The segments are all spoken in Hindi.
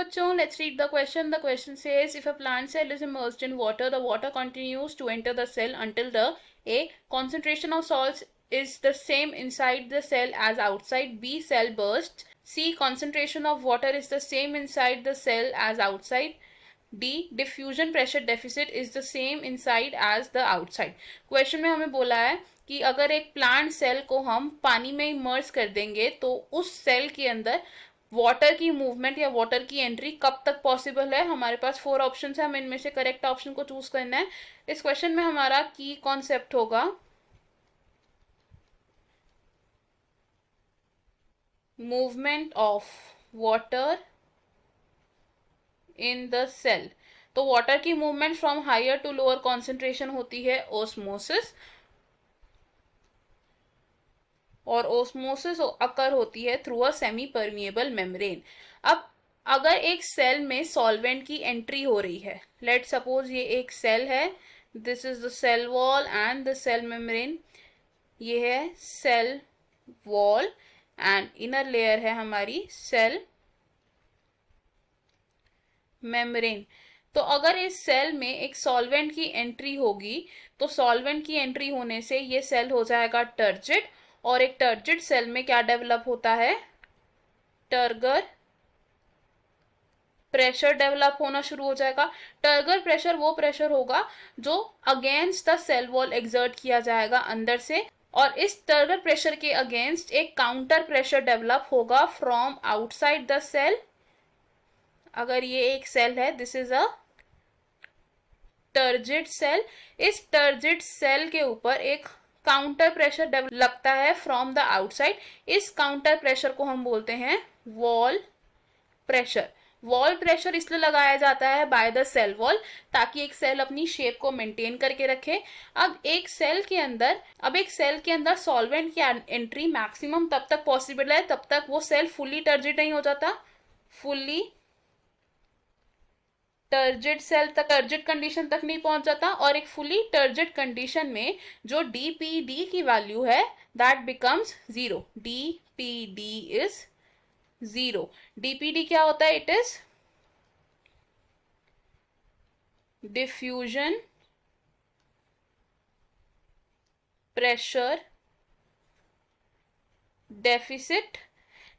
बच्चों, let's read the question. The question says, if a plant cell is immersed in water, the water continues to enter the cell until the A. concentration of salts is the same inside the cell as outside. B. cell bursts. C. concentration of water is the same inside the cell as outside. D. diffusion pressure deficit is the same inside as the outside. Question में हमें बोला है कि अगर एक प्लांट सेल को हम पानी में इमर्स कर देंगे तो उस सेल के अंदर वाटर की मूवमेंट या वाटर की एंट्री कब तक पॉसिबल है. हमारे पास 4 ऑप्शन है, हमें इनमें से करेक्ट ऑप्शन को चूज करना है. इस क्वेश्चन में हमारा की कॉन्सेप्ट होगा movement of water in the cell. तो वाटर की movement from higher to lower concentration होती है ओस्मोसिस, और ओस्मोसिस अकर होती है through a semi permeable membrane. अब अगर एक सेल में सॉल्वेंट की एंट्री हो रही है, लेट सपोज ये एक सेल है, this is the cell wall and the cell membrane. ये है cell wall and inner layer है हमारी सेल मेम्ब्रेन. तो अगर इस सेल में एक सॉल्वेंट की एंट्री होगी तो सॉल्वेंट की एंट्री होने से ये सेल हो जाएगा टर्जिड, और एक टर्जिड सेल में क्या डेवलप होता है, टर्गर प्रेशर डेवलप होना शुरू हो जाएगा. टर्गर प्रेशर वो प्रेशर होगा जो against the cell wall exert किया जाएगा अंदर से, और इस टर्गर प्रेशर के अगेंस्ट एक काउंटर प्रेशर डेवलप होगा फ्रॉम आउटसाइड द सेल. अगर ये एक सेल है, this is a turgid cell, इस टर्जिड सेल के ऊपर एक काउंटर प्रेशर लगता है फ्रॉम द आउटसाइड. इस काउंटर प्रेशर को हम बोलते हैं वॉल प्रेशर. वॉल प्रेशर इसलिए लगाया जाता है बाय द सेल वॉल ताकि एक सेल अपनी शेप को मेंटेन करके रखे. अब एक सेल के अंदर सॉल्वेंट की एंट्री मैक्सिमम तब तक पॉसिबल है तब तक वो सेल फुल्ली टर्जिड नहीं हो जाता. फुल्ली टर्जिड सेल तक, टर्जिड कंडीशन तक नहीं पहुंच जाता, और एक फुली टर्जिड कंडीशन में जो डीपीडी की वैल्यू है that becomes 0. DPD is 0. DPD क्या होता है, it is diffusion pressure deficit.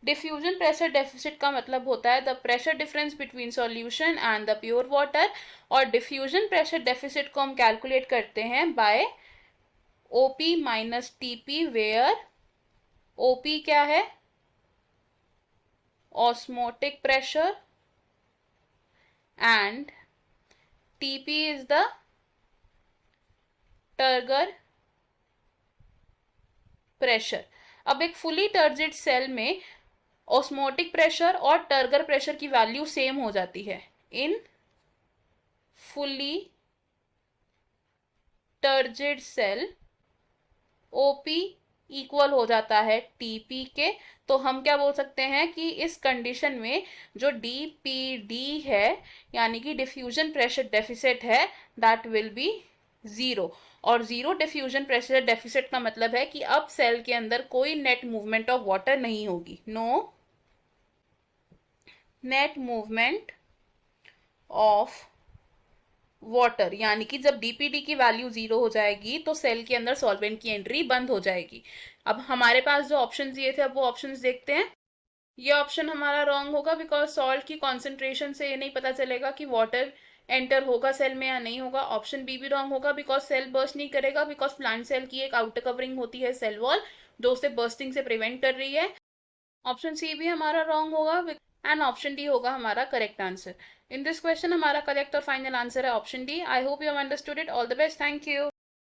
Diffusion pressure deficit का मतलब होता है the pressure difference between solution and the pure water, और डिफ्यूजन प्रेशर डेफिसिट को हम कैलकुलेट करते हैं by OP minus TP, where OP क्या है, osmotic pressure, and TP is the turgor pressure. अब एक फुली टर्जिड सेल में ऑस्मोटिक प्रेशर और टर्गर प्रेशर की वैल्यू सेम हो जाती है. In fully turgid cell OP equal हो जाता है टीपी के. तो हम क्या बोल सकते हैं कि इस कंडीशन में जो डीपीडी है यानी कि डिफ्यूजन प्रेशर डेफिसिट है दैट विल बी 0. और 0 डिफ्यूजन प्रेशर डेफिसिट का मतलब है कि अब सेल के अंदर कोई नेट मूवमेंट ऑफ वाटर नहीं होगी. No net movement of water, यानी कि जब डीपीडी की वैल्यू 0 हो जाएगी तो सेल के अंदर सॉल्वेंट की एंट्री बंद हो जाएगी. अब हमारे पास जो ऑप्शन दिए थे अब वो ऑप्शंस देखते हैं. ये ऑप्शन हमारा रॉन्ग होगा बिकॉज सॉल्ट की कॉन्सेंट्रेशन से ये नहीं पता चलेगा कि वाटर एंटर होगा सेल में या नहीं होगा. ऑप्शन बी भी रॉन्ग होगा बिकॉज सेल बर्स्ट नहीं करेगा, बिकॉज प्लांट सेल की एक आउटर कवरिंग होती है सेल वॉल जो उसे बर्स्टिंग से प्रिवेंट कर रही है. ऑप्शन सी भी हमारा रॉन्ग होगा एंड ऑप्शन डी होगा हमारा correct answer. In this question हमारा करेक्ट और फाइनल आंसर है option D. I hope you have understood it. All the best. Thank you.